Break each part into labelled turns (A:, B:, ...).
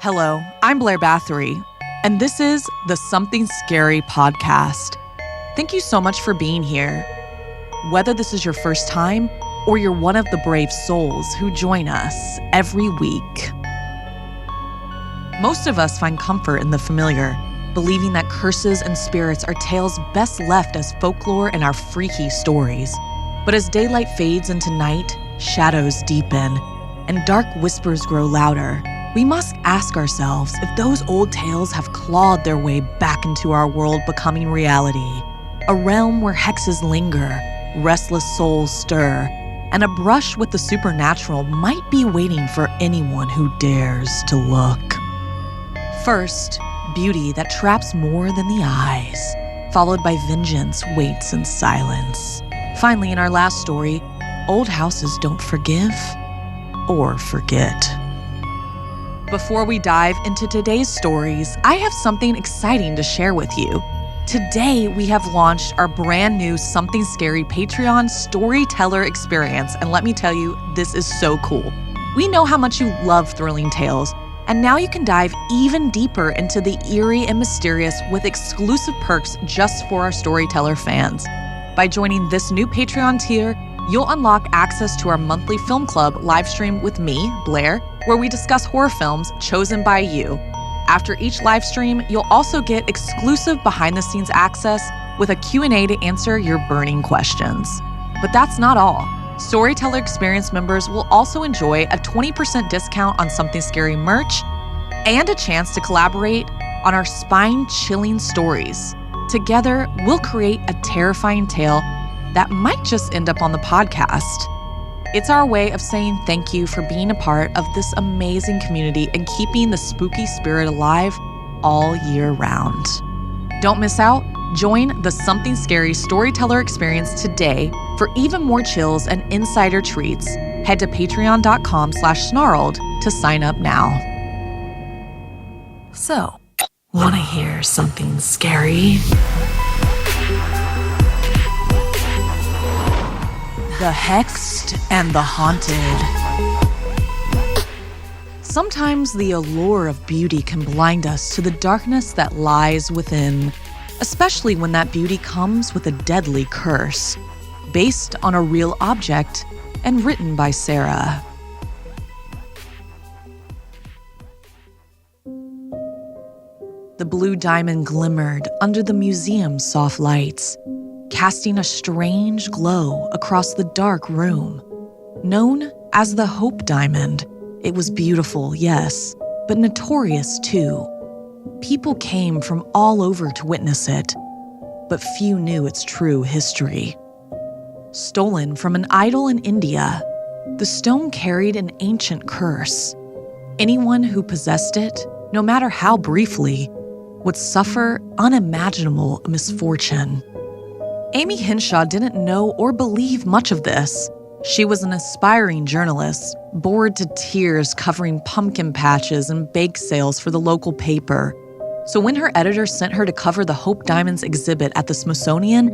A: Hello, I'm Blair Bathory, and this is the Something Scary podcast. Thank you so much for being here. Whether this is your first time or you're one of the brave souls who join us every week. Most of us find comfort in the familiar, believing that curses and spirits are tales best left as folklore in our freaky stories. But as daylight fades into night, shadows deepen, and dark whispers grow louder, we must ask ourselves if those old tales have clawed their way back into our world becoming reality. A realm where hexes linger, restless souls stir, and a brush with the supernatural might be waiting for anyone who dares to look. First, beauty that traps more than the eyes, followed by vengeance waits in silence. Finally, in our last story, old houses don't forgive or forget. Before we dive into today's stories, I have something exciting to share with you. Today, we have launched our brand new Something Scary Patreon storyteller experience, and let me tell you, this is so cool. We know how much you love thrilling tales, and now you can dive even deeper into the eerie and mysterious with exclusive perks just for our storyteller fans. By joining this new Patreon tier, you'll unlock access to our monthly film club live stream with me, Blair, where we discuss horror films chosen by you. After each live stream, you'll also get exclusive behind-the-scenes access with a Q&A to answer your burning questions. But that's not all. Storyteller Experience members will also enjoy a 20% discount on Something Scary merch and a chance to collaborate on our spine-chilling stories. Together, we'll create a terrifying tale that might just end up on the podcast. It's our way of saying thank you for being a part of this amazing community and keeping the spooky spirit alive all year round. Don't miss out. Join the Something Scary Storyteller Experience today for even more chills and insider treats. Head to patreon.com/snarled to sign up now. So, want to hear something scary? The Hexed and the Haunted. Sometimes the allure of beauty can blind us to the darkness that lies within, especially when that beauty comes with a deadly curse, based on a real object and written by Sara. The blue diamond glimmered under the museum's soft lights, casting a strange glow across the dark room. Known as the Hope Diamond, it was beautiful, yes, but notorious too. People came from all over to witness it, but few knew its true history. Stolen from an idol in India, the stone carried an ancient curse. Anyone who possessed it, no matter how briefly, would suffer unimaginable misfortune. Amy Henshaw didn't know or believe much of this. She was an aspiring journalist, bored to tears covering pumpkin patches and bake sales for the local paper. So when her editor sent her to cover the Hope Diamonds exhibit at the Smithsonian,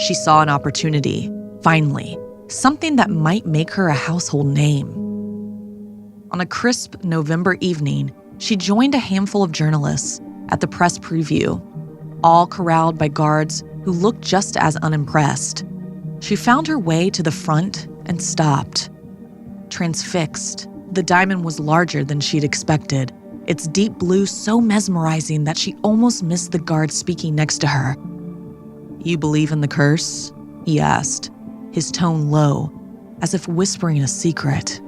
A: she saw an opportunity, finally, something that might make her a household name. On a crisp November evening, she joined a handful of journalists at the press preview, all corralled by guards who looked just as unimpressed. She found her way to the front and stopped. Transfixed, the diamond was larger than she'd expected, its deep blue so mesmerizing that she almost missed the guard speaking next to her. "You believe in the curse?" he asked, his tone low, as if whispering a secret.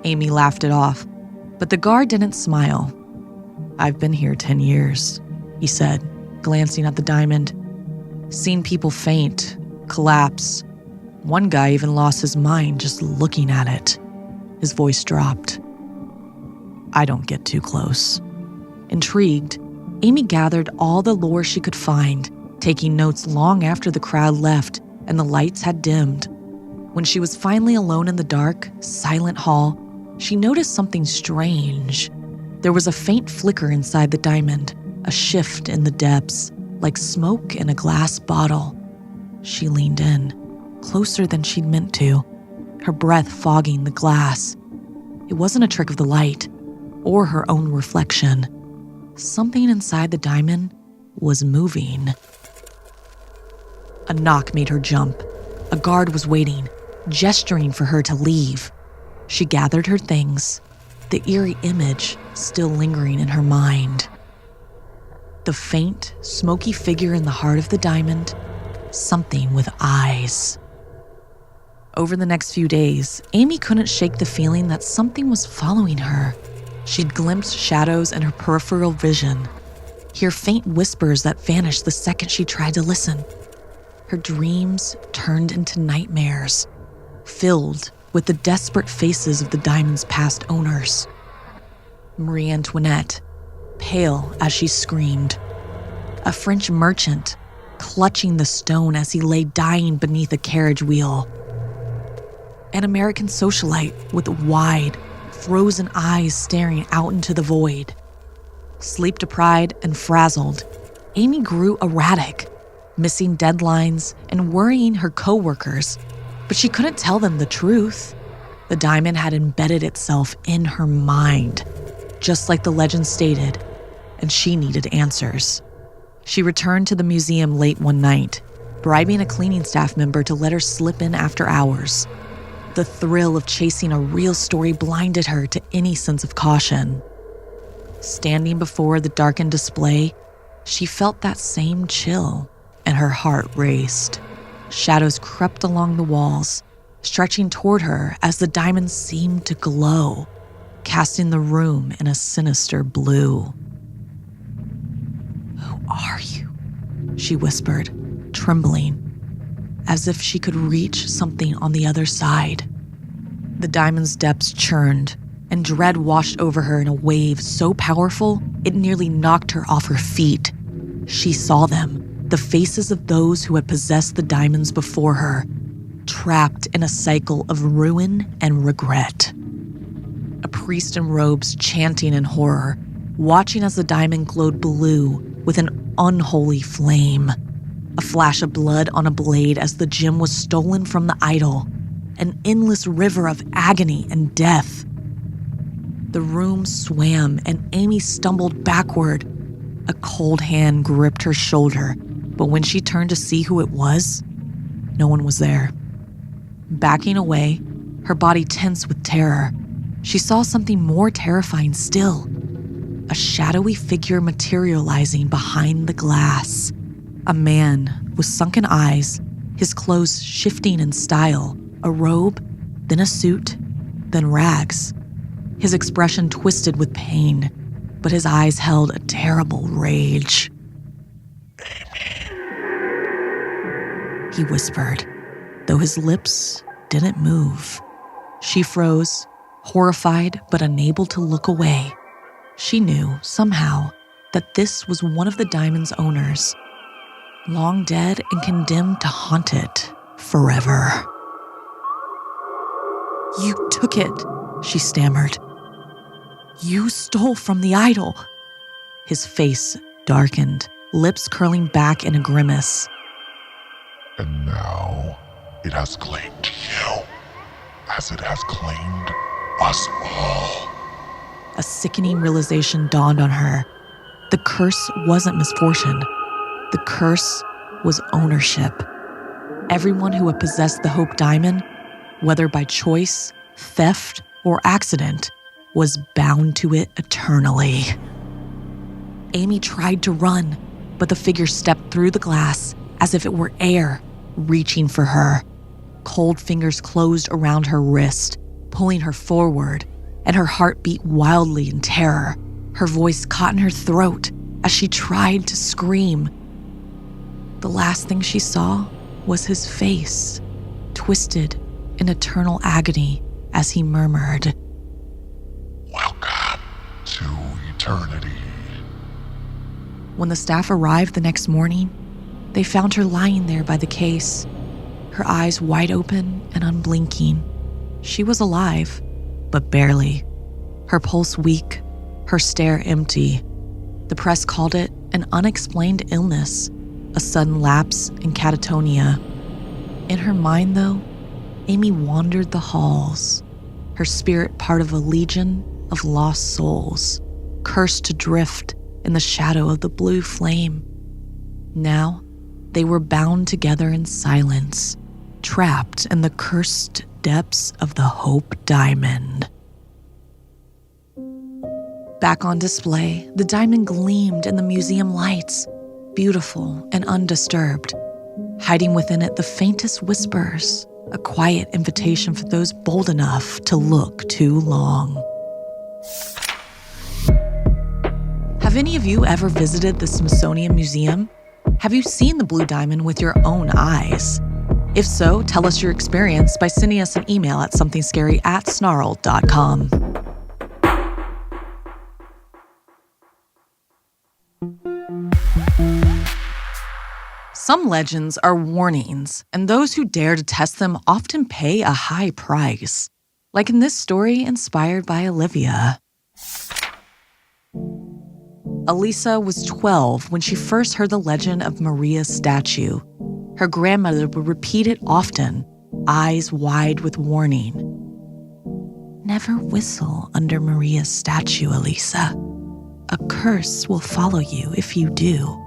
A: Amy laughed it off, but the guard didn't smile. "I've been here 10 years, he said, glancing at the diamond. "Seen people faint, collapse. One guy even lost his mind just looking at it." His voice dropped. "I don't get too close." Intrigued, Amy gathered all the lore she could find, taking notes long after the crowd left and the lights had dimmed. When she was finally alone in the dark, silent hall, she noticed something strange. There was a faint flicker inside the diamond, a shift in the depths, like smoke in a glass bottle. She leaned in, closer than she'd meant to, her breath fogging the glass. It wasn't a trick of the light. or her own reflection. Something inside the diamond was moving. A knock made her jump. A guard was waiting, gesturing for her to leave. She gathered her things, the eerie image still lingering in her mind. The faint, smoky figure in the heart of the diamond, something with eyes. Over the next few days, Amy couldn't shake the feeling that something was following her. She'd glimpsed shadows in her peripheral vision, hear faint whispers that vanished the second she tried to listen. Her dreams turned into nightmares, filled with the desperate faces of the diamond's past owners. Marie Antoinette, pale as she screamed. A French merchant, clutching the stone as he lay dying beneath a carriage wheel. An American socialite with wide, frozen eyes staring out into the void. Sleep-deprived and frazzled, Amy grew erratic, missing deadlines and worrying her coworkers, but she couldn't tell them the truth. The diamond had embedded itself in her mind, just like the legend stated, and she needed answers. She returned to the museum late one night, bribing a cleaning staff member to let her slip in after hours. The thrill of chasing a real story blinded her to any sense of caution. Standing before the darkened display, she felt that same chill, and her heart raced. Shadows crept along the walls, stretching toward her as the diamond seemed to glow, casting the room in a sinister blue. "Who are you?" she whispered, trembling, as if she could reach something on the other side. The diamond's depths churned, and dread washed over her in a wave so powerful it nearly knocked her off her feet. She saw them, the faces of those who had possessed the diamonds before her, trapped in a cycle of ruin and regret. A priest in robes chanting in horror, watching as the diamond glowed blue with an unholy flame. A flash of blood on a blade as the gem was stolen from the idol. An endless river of agony and death. The room swam and Amy stumbled backward. A cold hand gripped her shoulder, but when she turned to see who it was, no one was there. Backing away, her body tense with terror, she saw something more terrifying still. A shadowy figure materializing behind the glass. A man with sunken eyes, his clothes shifting in style, a robe, then a suit, then rags. His expression twisted with pain, but his eyes held a terrible rage. He whispered, though his lips didn't move. She froze, horrified but unable to look away. She knew, somehow, that this was one of the diamond's owners, long dead and condemned to haunt it forever. "You took it," she stammered. "You stole from the idol." His face darkened, lips curling back in a grimace.
B: "And now it has claimed you, as it has claimed us all."
A: A sickening realization dawned on her. The curse wasn't misfortune. The curse was ownership. Everyone who had possessed the Hope Diamond, whether by choice, theft, or accident, was bound to it eternally. Amy tried to run, but the figure stepped through the glass as if it were air, reaching for her. Cold fingers closed around her wrist, pulling her forward, and her heart beat wildly in terror. Her voice caught in her throat as she tried to scream. The last thing she saw was his face, twisted in eternal agony as he murmured,
B: "Welcome to eternity."
A: When the staff arrived the next morning, they found her lying there by the case, her eyes wide open and unblinking. She was alive, but barely. Her pulse weak, her stare empty. The press called it an unexplained illness, a sudden lapse in catatonia. In her mind, though, Amy wandered the halls, her spirit part of a legion of lost souls, cursed to drift in the shadow of the blue flame. Now, they were bound together in silence, trapped in the cursed depths of the Hope Diamond. Back on display, the diamond gleamed in the museum lights, beautiful and undisturbed. Hiding within it the faintest whispers, a quiet invitation for those bold enough to look too long. Have any of you ever visited the Smithsonian Museum? Have you seen the blue diamond with your own eyes? If so, tell us your experience by sending us an email at somethingscary@snarled.com. Some legends are warnings, and those who dare to test them often pay a high price. Like in this story inspired by Olivia. Elisa was 12 when she first heard the legend of Maria's statue. Her grandmother would repeat it often, eyes wide with warning. Never whistle under Maria's statue, Elisa. A curse will follow you if you do.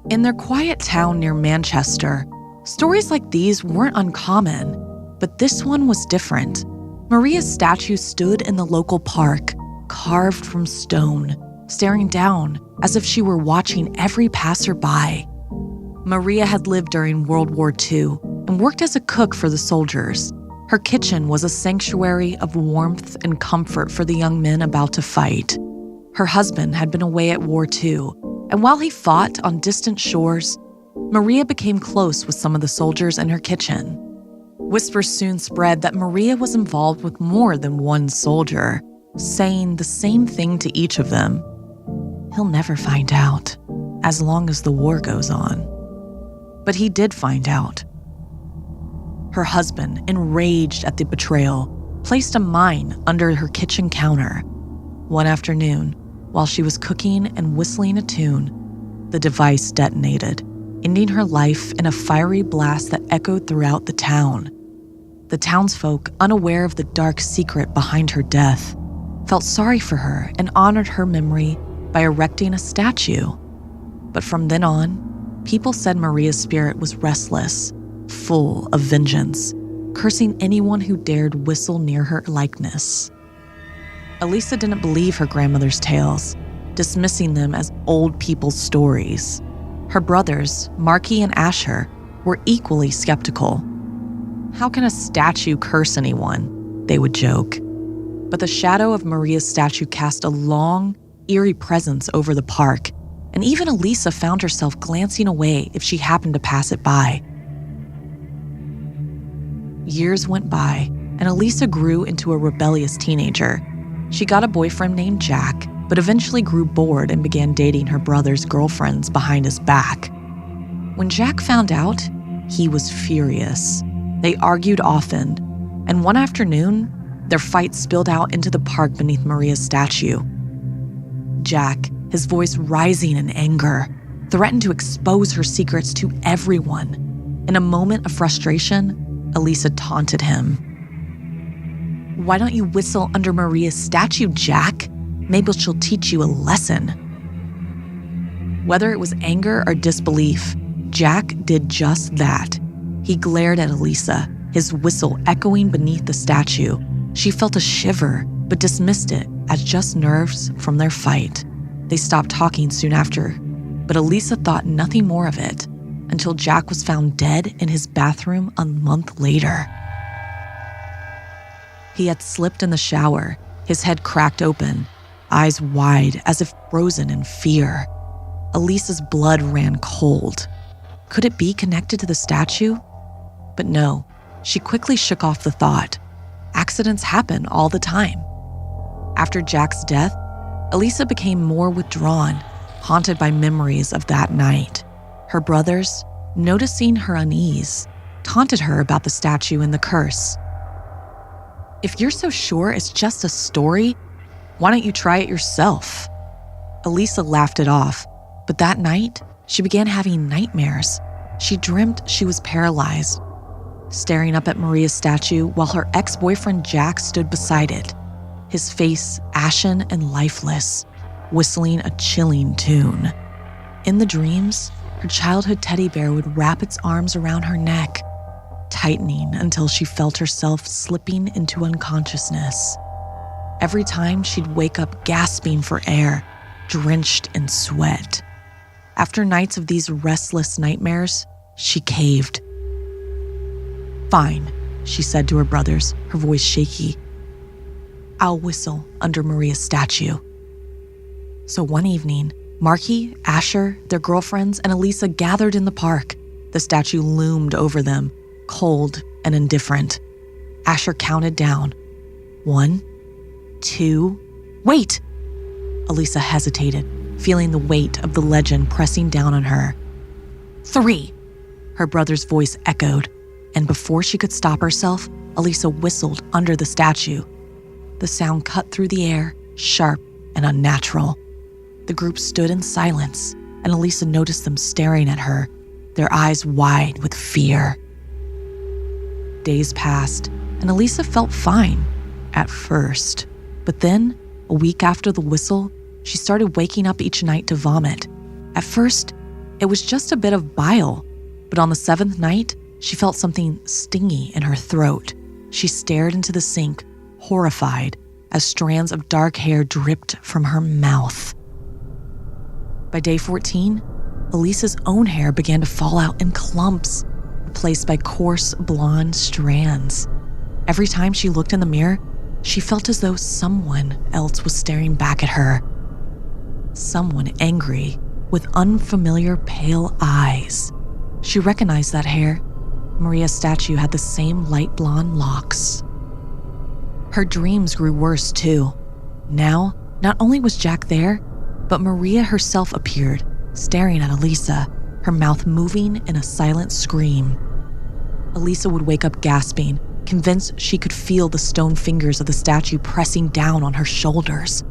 A: In their quiet town near Manchester, stories like these weren't uncommon, but this one was different. Maria's statue stood in the local park, carved from stone, staring down as if she were watching every passerby. Maria had lived during World War II and worked as a cook for the soldiers. Her kitchen was a sanctuary of warmth and comfort for the young men about to fight. Her husband had been away at war too, and while he fought on distant shores, Maria became close with some of the soldiers in her kitchen. Whispers soon spread that Maria was involved with more than one soldier, saying the same thing to each of them. He'll never find out, as long as the war goes on. But he did find out. Her husband, enraged at the betrayal, placed a mine under her kitchen counter. One afternoon, while she was cooking and whistling a tune, the device detonated, ending her life in a fiery blast that echoed throughout the town. The townsfolk, unaware of the dark secret behind her death, felt sorry for her and honored her memory by erecting a statue. But from then on, people said Maria's spirit was restless, full of vengeance, cursing anyone who dared whistle near her likeness. Elisa didn't believe her grandmother's tales, dismissing them as old people's stories. Her brothers, Marky and Asher, were equally skeptical. How can a statue curse anyone? They would joke. But the shadow of Maria's statue cast a long, eerie presence over the park, and even Elisa found herself glancing away if she happened to pass it by. Years went by, and Elisa grew into a rebellious teenager. She got a boyfriend named Jack, but eventually grew bored and began dating her brother's girlfriends behind his back. When Jack found out, he was furious. They argued often, and one afternoon, their fight spilled out into the park beneath Maria's statue. Jack, his voice rising in anger, threatened to expose her secrets to everyone. In a moment of frustration, Elisa taunted him. "Why don't you whistle under Maria's statue, Jack? Maybe she'll teach you a lesson." Whether it was anger or disbelief, Jack did just that. He glared at Elisa, his whistle echoing beneath the statue. She felt a shiver, but dismissed it as just nerves from their fight. They stopped talking soon after, but Elisa thought nothing more of it until Jack was found dead in his bathroom a month later. He had slipped in the shower, his head cracked open, eyes wide as if frozen in fear. Elisa's blood ran cold. Could it be connected to the statue? But no, she quickly shook off the thought. Accidents happen all the time. After Jack's death, Elisa became more withdrawn, haunted by memories of that night. Her brothers, noticing her unease, taunted her about the statue and the curse. "If you're so sure it's just a story, why don't you try it yourself?" Elisa laughed it off, but that night, she began having nightmares. She dreamt she was paralyzed, staring up at Maria's statue while her ex-boyfriend Jack stood beside it. his face ashen and lifeless, whistling a chilling tune. In the dreams, her childhood teddy bear would wrap its arms around her neck, tightening until she felt herself slipping into unconsciousness. Every time she'd wake up gasping for air, drenched in sweat. After nights of these restless nightmares, she caved. "Fine," she said to her brothers, her voice shaky. "I'll whistle under Maria's statue." So one evening, Marky, Asher, their girlfriends, and Elisa gathered in the park. The statue loomed over them, cold and indifferent. Asher counted down. 1, 2, wait! Elisa hesitated, feeling the weight of the legend pressing down on her. 3, her brother's voice echoed, and before she could stop herself, Elisa whistled under the statue. The sound cut through the air, sharp and unnatural. The group stood in silence, and Elisa noticed them staring at her, their eyes wide with fear. Days passed, and Elisa felt fine, at first. But then, a week after the whistle, she started waking up each night to vomit. At first, it was just a bit of bile, but on the 7th night, she felt something stingy in her throat. She stared into the sink, horrified, as strands of dark hair dripped from her mouth. By day 14, Elisa's own hair began to fall out in clumps, replaced by coarse blonde strands. Every time she looked in the mirror, she felt as though someone else was staring back at her. Someone angry, with unfamiliar pale eyes. She recognized that hair. Maria's statue had the same light blonde locks. Her dreams grew worse too. Now, not only was Jack there, but Maria herself appeared, staring at Elisa, her mouth moving in a silent scream. Elisa would wake up gasping, convinced she could feel the stone fingers of the statue pressing down on her shoulders.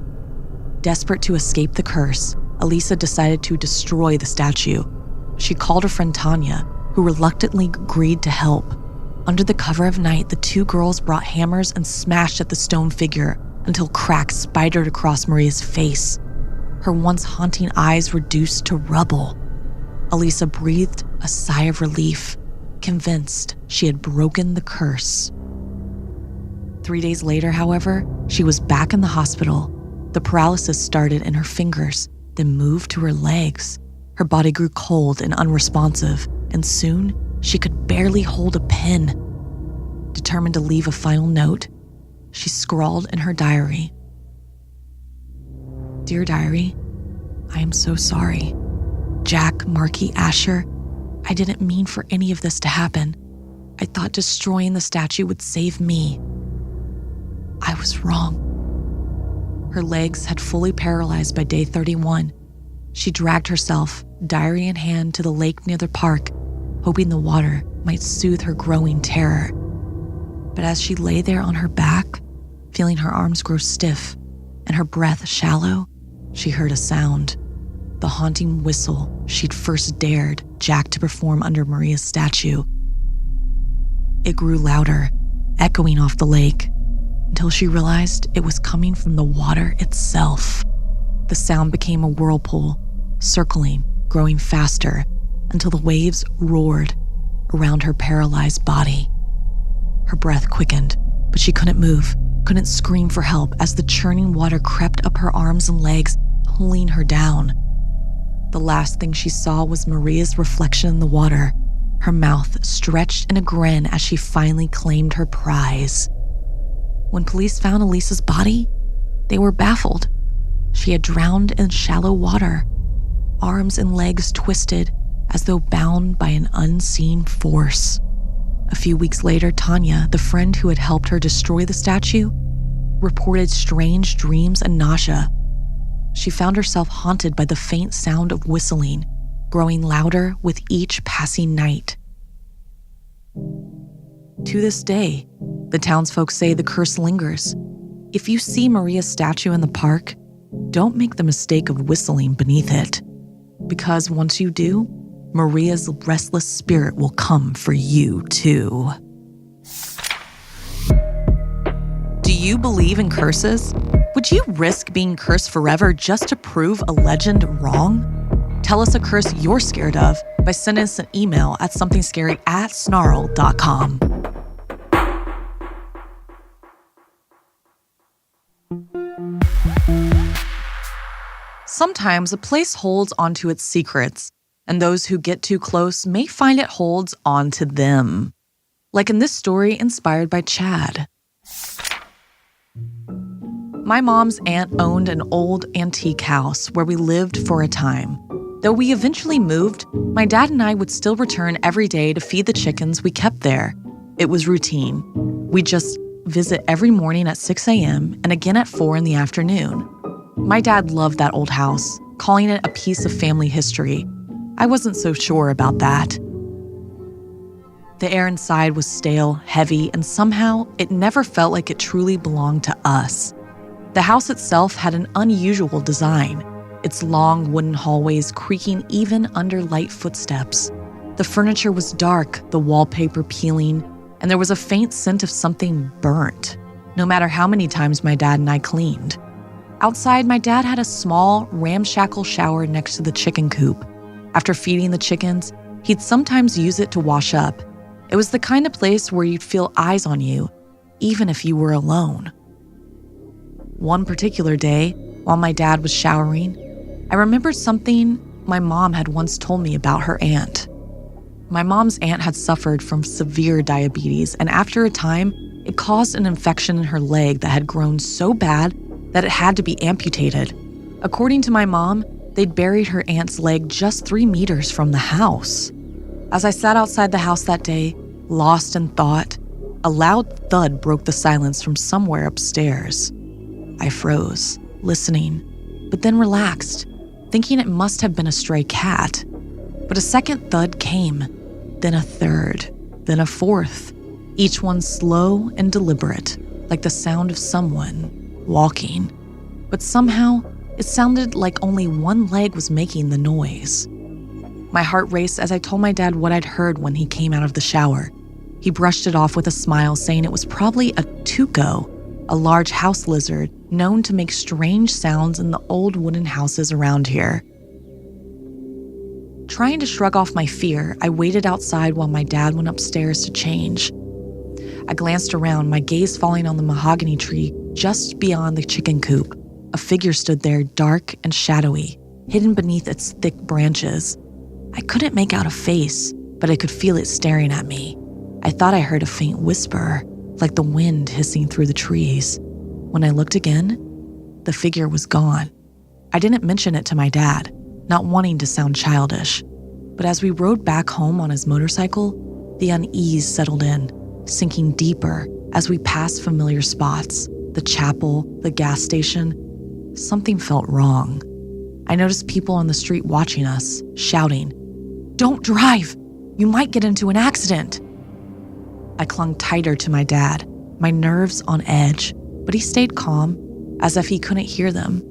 A: Desperate to escape the curse, Elisa decided to destroy the statue. She called her friend Tanya, who reluctantly agreed to help. Under the cover of night, the two girls brought hammers and smashed at the stone figure until cracks spidered across Maria's face. Her once haunting eyes reduced to rubble. Elisa breathed a sigh of relief, convinced she had broken the curse. 3 days later, however, she was back in the hospital. The paralysis started in her fingers, then moved to her legs. Her body grew cold and unresponsive, and soon she could barely hold a pen. Determined to leave a final note, she scrawled in her diary, "Dear diary, I am so sorry. Jack, Marky, Asher, I didn't mean for any of this to happen. I thought destroying the statue would save me. I was wrong." Her legs had fully paralyzed by day 31. She dragged herself, diary in hand, to the lake near the park, hoping the water might soothe her growing terror. But as she lay there on her back, feeling her arms grow stiff and her breath shallow, she heard a sound. The haunting whistle she'd first dared Jack to perform under Maria's statue. It grew louder, echoing off the lake, until she realized it was coming from the water itself. The sound became a whirlpool, circling, growing faster, until the waves roared around her paralyzed body. Her breath quickened, but she couldn't move, couldn't scream for help as the churning water crept up her arms and legs, pulling her down. The last thing she saw was Maria's reflection in the water, her mouth stretched in a grin as she finally claimed her prize. When police found Elisa's body, they were baffled. She had drowned in shallow water, arms and legs twisted as though bound by an unseen force. A few weeks later, Tanya, the friend who had helped her destroy the statue, reported strange dreams and nausea. She found herself haunted by the faint sound of whistling, growing louder with each passing night. To this day, the townsfolk say the curse lingers. If you see Maria's statue in the park, don't make the mistake of whistling beneath it, because once you do, Maria's restless spirit will come for you too. Do you believe in curses? Would you risk being cursed forever just to prove a legend wrong? Tell us a curse you're scared of by sending us an email at somethingscary@snarled.com. Sometimes a place holds onto its secrets, and those who get too close may find it holds on to them. Like in this story inspired by Chad. My mom's aunt owned an old antique house where we lived for a time. Though we eventually moved, my dad and I would still return every day to feed the chickens we kept there. It was routine. We'd just visit every morning at 6 a.m. and again at 4 in the afternoon. My dad loved that old house, calling it a piece of family history. I wasn't so sure about that. The air inside was stale, heavy, and somehow it never felt like it truly belonged to us. The house itself had an unusual design, its long wooden hallways creaking even under light footsteps. The furniture was dark, the wallpaper peeling, and there was a faint scent of something burnt, no matter how many times my dad and I cleaned. Outside, my dad had a small, ramshackle shower next to the chicken coop. After feeding the chickens, he'd sometimes use it to wash up. It was the kind of place where you'd feel eyes on you, even if you were alone. One particular day, while my dad was showering, I remembered something my mom had once told me about her aunt. My mom's aunt had suffered from severe diabetes, and after a time, it caused an infection in her leg that had grown so bad that it had to be amputated. According to my mom, they'd buried her aunt's leg just 3 meters from the house. As I sat outside the house that day, lost in thought, a loud thud broke the silence from somewhere upstairs. I froze, listening, but then relaxed, thinking it must have been a stray cat. But a second thud came, then a third, then a fourth, each one slow and deliberate, like the sound of someone walking. But somehow, it sounded like only one leg was making the noise. My heart raced as I told my dad what I'd heard when he came out of the shower. He brushed it off with a smile, saying it was probably a tuco, a large house lizard known to make strange sounds in the old wooden houses around here. Trying to shrug off my fear, I waited outside while my dad went upstairs to change. I glanced around, my gaze falling on the mahogany tree just beyond the chicken coop. A figure stood there, dark and shadowy, hidden beneath its thick branches. I couldn't make out a face, but I could feel it staring at me. I thought I heard a faint whisper, like the wind hissing through the trees. When I looked again, the figure was gone. I didn't mention it to my dad, not wanting to sound childish. But as we rode back home on his motorcycle, the unease settled in, sinking deeper as we passed familiar spots, the chapel, the gas station. Something felt wrong. I noticed people on the street watching us, shouting, "Don't drive! You might get into an accident!" I clung tighter to my dad, my nerves on edge, but he stayed calm, as if he couldn't hear them.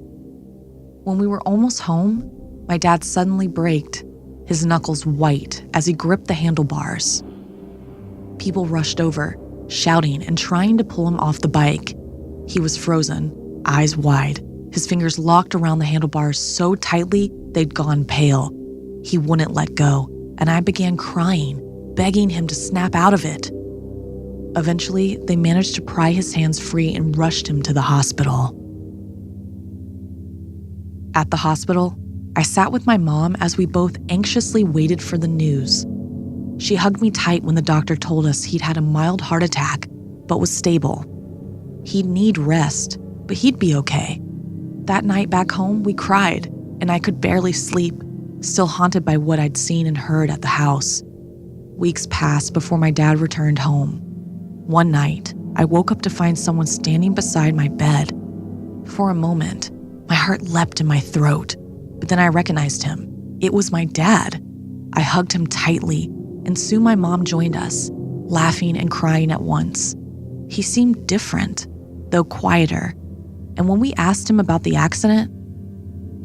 A: When we were almost home, my dad suddenly braked, his knuckles white as he gripped the handlebars. People rushed over, shouting and trying to pull him off the bike. He was frozen, eyes wide, his fingers locked around the handlebars so tightly they'd gone pale. He wouldn't let go, and I began crying, begging him to snap out of it. Eventually, they managed to pry his hands free and rushed him to the hospital. At the hospital, I sat with my mom as we both anxiously waited for the news. She hugged me tight when the doctor told us he'd had a mild heart attack, but was stable. He'd need rest, but he'd be okay. That night back home, we cried, and I could barely sleep, still haunted by what I'd seen and heard at the house. Weeks passed before my dad returned home. One night, I woke up to find someone standing beside my bed. For a moment, my heart leapt in my throat, but then I recognized him. It was my dad. I hugged him tightly, and soon my mom joined us, laughing and crying at once. He seemed different, though quieter, and when we asked him about the accident,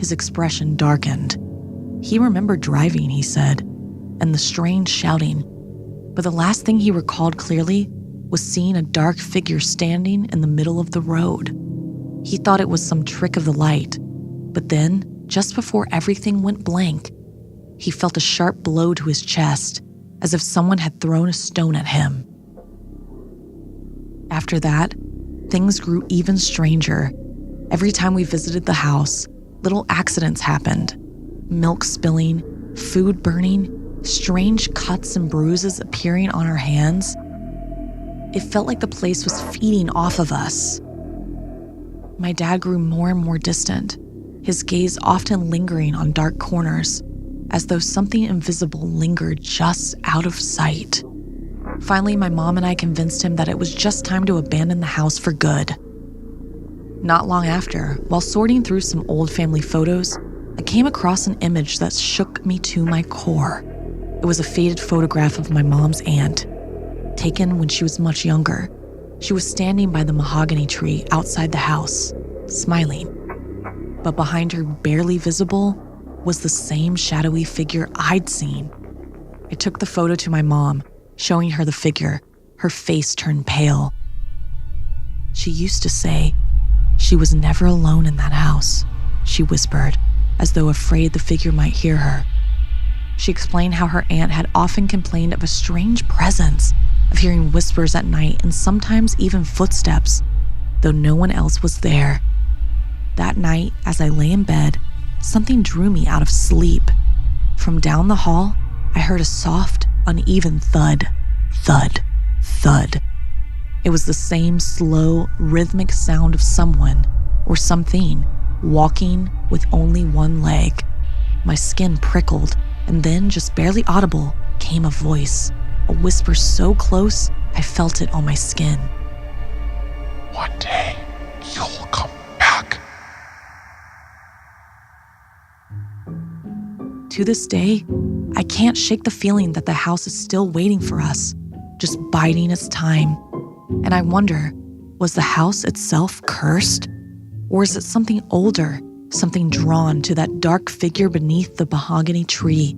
A: his expression darkened. He remembered driving, he said, and the strange shouting, but the last thing he recalled clearly was seeing a dark figure standing in the middle of the road. He thought it was some trick of the light, but then, just before everything went blank, he felt a sharp blow to his chest, as if someone had thrown a stone at him. After that, things grew even stranger. Every time we visited the house, little accidents happened. Milk spilling, food burning, strange cuts and bruises appearing on our hands. It felt like the place was feeding off of us. My dad grew more and more distant, his gaze often lingering on dark corners, as though something invisible lingered just out of sight. Finally, my mom and I convinced him that it was just time to abandon the house for good. Not long after, while sorting through some old family photos, I came across an image that shook me to my core. It was a faded photograph of my mom's aunt, taken when she was much younger. She was standing by the mahogany tree outside the house, smiling. But behind her, barely visible, was the same shadowy figure I'd seen. I took the photo to my mom, showing her the figure. Her face turned pale. She used to say she was never alone in that house, she whispered, as though afraid the figure might hear her. She explained how her aunt had often complained of a strange presence, of hearing whispers at night and sometimes even footsteps, though no one else was there. That night, as I lay in bed, something drew me out of sleep. From down the hall, I heard a soft, uneven thud, thud, thud. It was the same slow, rhythmic sound of someone or something walking with only one leg. My skin prickled, and then, just barely audible, came a voice, a whisper so close I felt it on my skin.
B: One day, you'll come back.
A: To this day, I can't shake the feeling that the house is still waiting for us, just biding its time. And I wonder, was the house itself cursed? Or is it something older, something drawn to that dark figure beneath the mahogany tree,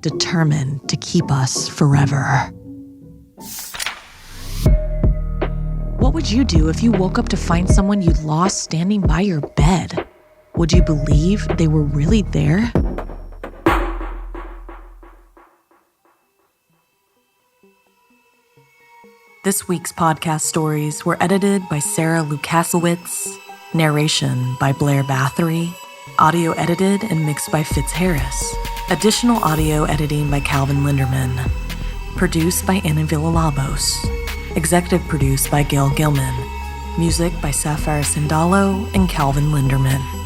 A: determined to keep us forever? What would you do if you woke up to find someone you'd lost standing by your bed? Would you believe they were really there? This week's podcast stories were edited by Sara Lukasiewicz, narration by Blair Bathory, audio edited and mixed by Fitz Harris, additional audio editing by Calvin Linderman, produced by Ana Villalobos, executive produced by Gail Gilman, music by Sapphire Sindalo and Calvin Linderman.